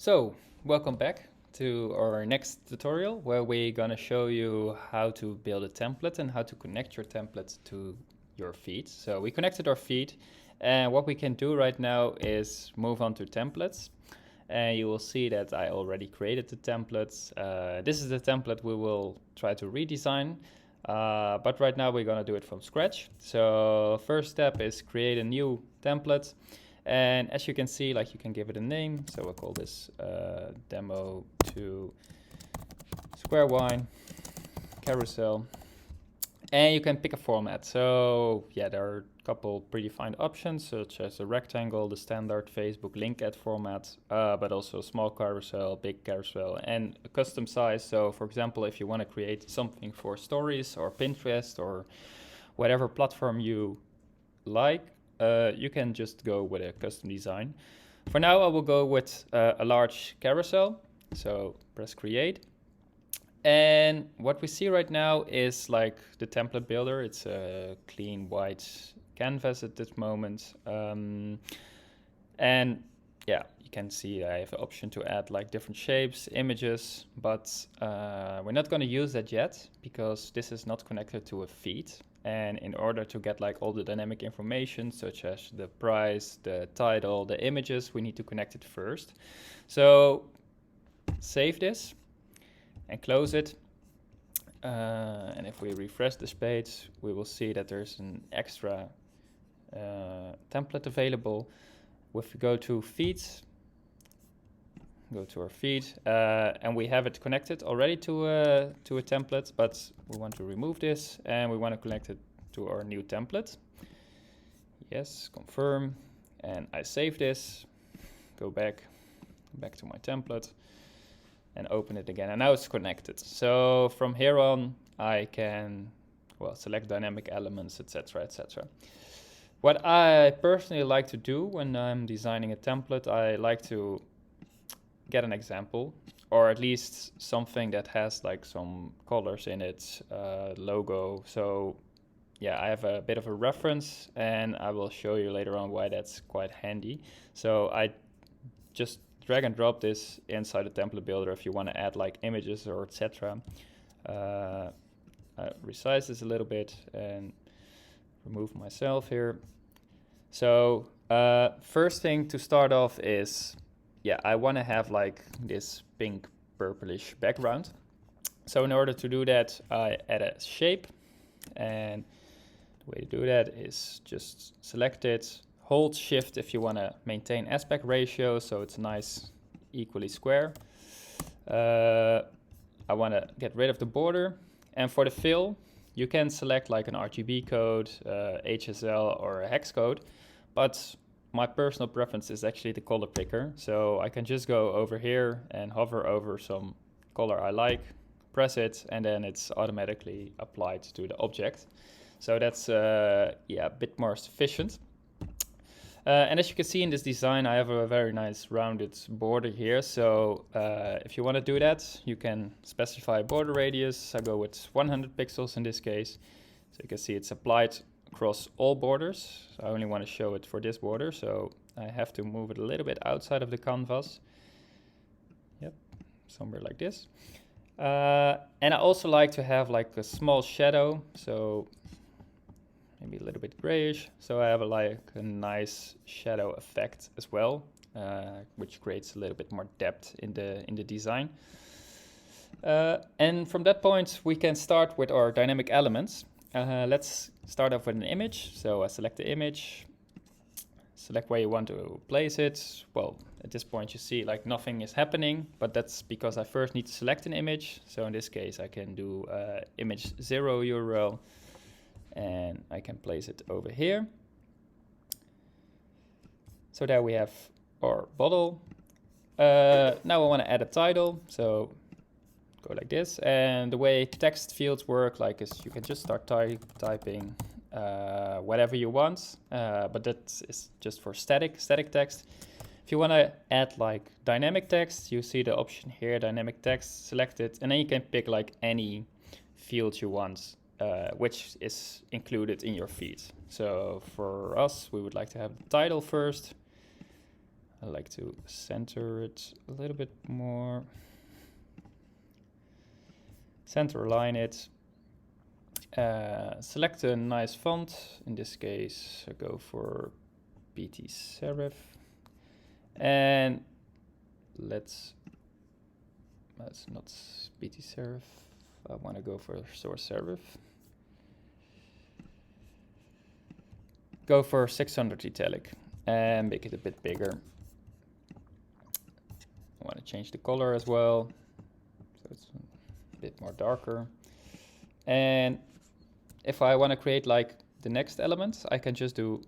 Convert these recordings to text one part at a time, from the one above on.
So, welcome back to our next tutorial where we're gonna show you how to build a template and how to connect your template to your feed. So we connected our feed, and what we can do right now is move on to templates. And you will see that I already created the templates. This is the template we will try to redesign, but right now we're gonna do it from scratch. So first step is create a new template. And as you can see, like, you can give it a name. So we'll call this demo to square wine carousel. And you can pick a format. So yeah, there are a couple predefined options, such as a rectangle, the standard Facebook link ad format, but also small carousel, big carousel, and a custom size. So for example, if you want to create something for stories or Pinterest or whatever platform you like, you can just go with a custom design. For now, I will go with a large carousel. So press create. And what we see right now is like the template builder. It's a clean white canvas at this moment. And yeah, you can see I have an option to add like different shapes, images, but we're not going to use that yet because this is not connected to a feed. And in order to get like all the dynamic information, such as the price, the title, the images, we need to connect it first. So save this and close it. And if we refresh this page, we will see that there's an extra template available. If we go to feeds, go to our feed, and we have it connected already to a template, but we want to remove this and we want to connect it to our new template. Yes, confirm, and I save this, go back to my template and open it again, and now it's connected. So from here on, I can, well, select dynamic elements, etc., etc. What I personally like to do when I'm designing a template, I like to get an example, or at least something that has like some colors in it, logo. So yeah, I have a bit of a reference, and I will show you later on why that's quite handy. So I just drag and drop this inside the template builder if you want to add like images or etc. Resize this a little bit and remove myself here. So first thing to start off is, yeah, I want to have like this pink purplish background. So in order to do that, I add a shape, and the way to do that is just select it, hold shift if you want to maintain aspect ratio so it's nice equally square. I want to get rid of the border, and for the fill you can select like an RGB code, HSL or a hex code, but my personal preference is actually the color picker. So I can just go over here and hover over some color I like, press it, and then it's automatically applied to the object. So that's yeah, a bit more sufficient. And as you can see in this design, I have a very nice rounded border here. So if you want to do that, you can specify a border radius. I go with 100 pixels in this case. So you can see it's applied across all borders. So I only want to show it for this border, so I have to move it a little bit outside of the canvas. Yep, somewhere like this. And I also like to have like a small shadow, so maybe a little bit grayish. So I have like a nice shadow effect as well, which creates a little bit more depth in the design. And from that point, we can start with our dynamic elements. Let's start off with an image. So I select the image, select where you want to place it. Well, at this point you see like nothing is happening, but that's because I first need to select an image. So in this case, I can do image 0 URL, and I can place it over here. So there we have our bottle. Now I want to add a title. So go like this, and the way text fields work like is you can just start typing whatever you want, but that is just for static text. If you want to add like dynamic text, you see the option here, dynamic text, select it, and then you can pick like any field you want, which is included in your feed. So for us, we would like to have the title first. I like to center it a little bit more. Center align it. Select a nice font. In this case, I go for BT Serif. And let's not BT Serif. I want to go for source serif. Go for 600 italic and make it a bit bigger. I want to change the color as well, so it's a bit more darker. And if I want to create like the next element, I can just do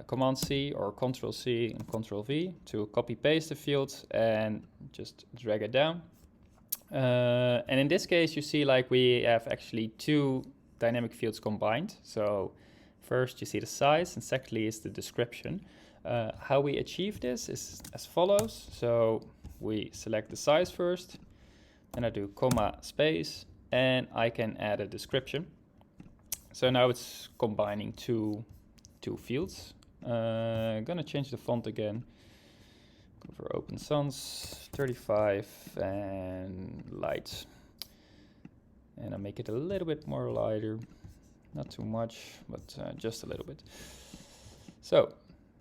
Command C or Control C and Control V to copy paste the field and just drag it down. And in this case, you see like we have actually two dynamic fields combined. So first you see the size, and secondly is the description. How we achieve this is as follows. So we select the size first, and I do comma space, and I can add a description. So now it's combining two fields. I'm gonna change the font again. Go for Open Sans, 35 and light. And I'll make it a little bit more lighter. Not too much, but just a little bit. So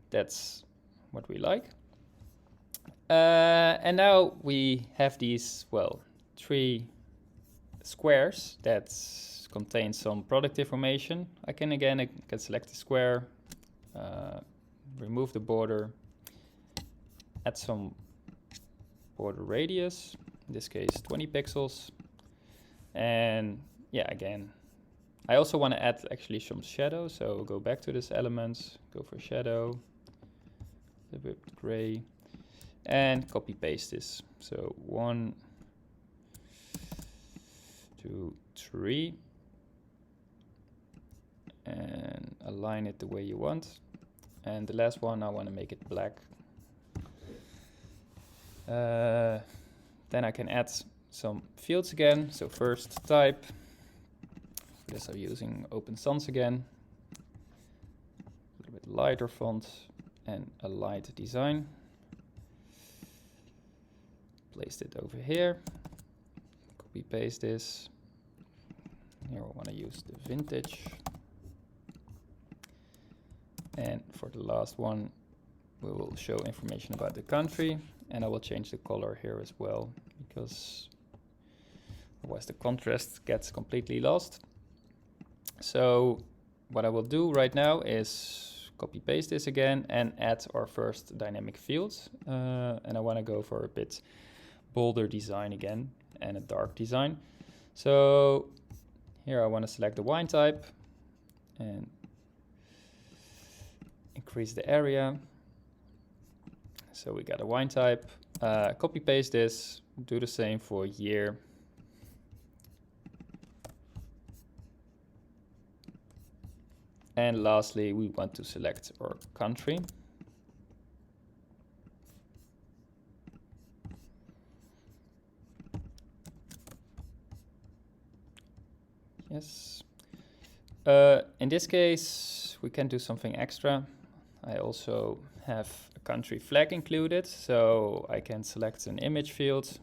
that's what we like. And now we have these, well, 3 squares that contain some product information. I can select the square, remove the border, add some border radius, in this case 20 pixels. And yeah, again, I also want to add actually some shadow, so go back to this element, go for shadow, a little bit gray, and copy paste this. So 1, 2, 3, and align it the way you want. And the last one, I want to make it black. Then I can add some fields again. So first type. For this I'm using Open Sans again. A little bit lighter font and a light design. Place it over here. Copy paste this. Here I want to use the vintage. And for the last one, we will show information about the country, and I will change the color here as well, because otherwise the contrast gets completely lost. So what I will do right now is copy paste this again and add our first dynamic field. And I want to go for a bit bolder design again and a dark design. So here I want to select the wine type and increase the area. So we got a wine type. Copy paste this, do the same for year. And lastly, we want to select our country. Yes. In this case, we can do something extra. I also have a country flag included, so I can select an image field,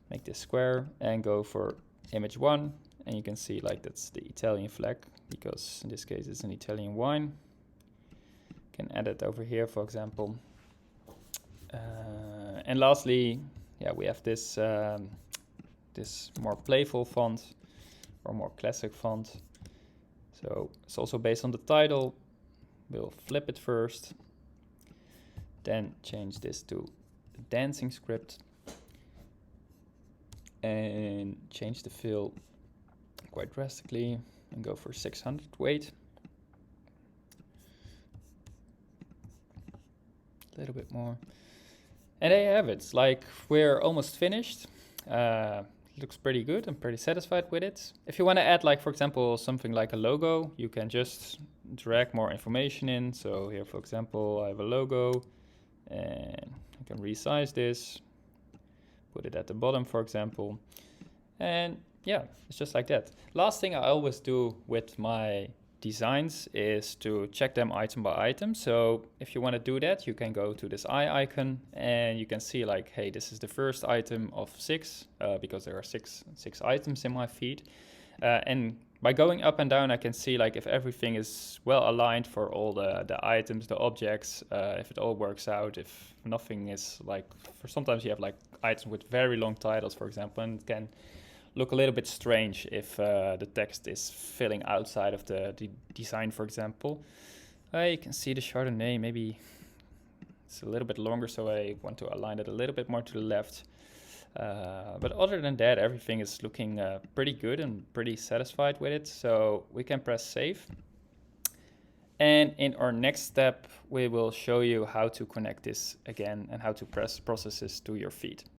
make this square, and go for image 1. And you can see like that's the Italian flag, because in this case it's an Italian wine. Can add it over here, for example. And lastly, yeah, we have this this more playful font or more classic font. So it's also based on the title. We'll flip it first, then change this to the dancing script, and change the fill quite drastically and go for 600 weight. A little bit more. And there you have it. It's like we're almost finished. Looks pretty good. I'm pretty satisfied with it. If you want to add, like, for example, something like a logo, you can just drag more information in. So here, for example, I have a logo, and I can resize this, put it at the bottom, for example. And yeah, it's just like that. Last thing I always do with my designs is to check them item by item. So if you want to do that, you can go to this eye icon and you can see like, hey, this is the first item of 6 because there are six items in my feed. And by going up and down, I can see like if everything is well aligned for all the items, the objects, if it all works out, if nothing is like, for sometimes you have like items with very long titles, for example, and it can look a little bit strange if the text is filling outside of the design, for example. You can see the Chardonnay, maybe it's a little bit longer, so I want to align it a little bit more to the left. But other than that, everything is looking pretty good and pretty satisfied with it. So we can press save. And in our next step, we will show you how to connect this again and how to process this to your feed.